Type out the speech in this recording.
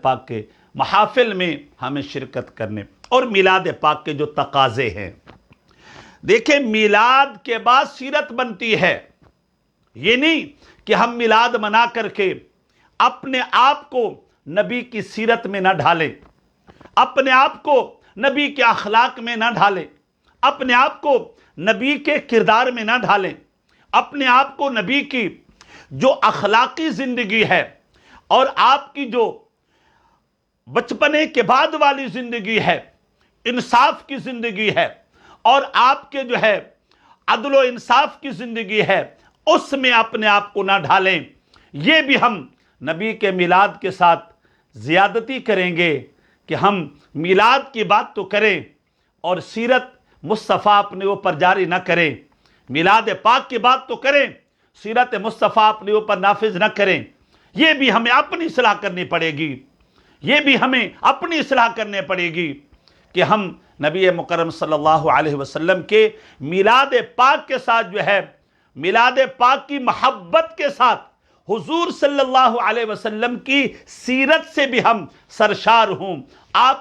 پاک کے محافل میں ہمیں شرکت کرنے اور میلاد پاک کے جو تقاضے ہیں. دیکھیں میلاد کے بعد سیرت بنتی ہے. یہ نہیں کہ ہم میلاد منا کر کے اپنے آپ کو نبی کی سیرت میں نہ ڈھالیں، اپنے آپ کو نبی کے اخلاق میں نہ ڈھالیں، اپنے آپ کو نبی کے کردار میں نہ ڈھالیں، اپنے آپ کو نبی کی جو اخلاقی زندگی ہے اور آپ کی جو بچپنے کے بعد والی زندگی ہے، انصاف کی زندگی ہے اور آپ کے جو ہے عدل و انصاف کی زندگی ہے، اس میں اپنے آپ کو نہ ڈھالیں. یہ بھی ہم نبی کے میلاد کے ساتھ زیادتی کریں گے کہ ہم میلاد کی بات تو کریں اور سیرت مصطفیٰ اپنے اوپر جاری نہ کریں. میلاد پاک کی بات تو کریں، سیرت مصطفیٰ اپنے اوپر نافذ نہ کریں. یہ بھی ہمیں اپنی اصلاح کرنی پڑے گی، یہ بھی ہمیں اپنی اصلاح کرنے پڑے گی کہ ہم نبی مکرم صلی اللہ علیہ وسلم کے میلاد پاک کے ساتھ جو ہے میلاد پاک کی محبت کے ساتھ حضور صلی اللہ علیہ وسلم کی سیرت سے بھی ہم سرشار ہوں. آپ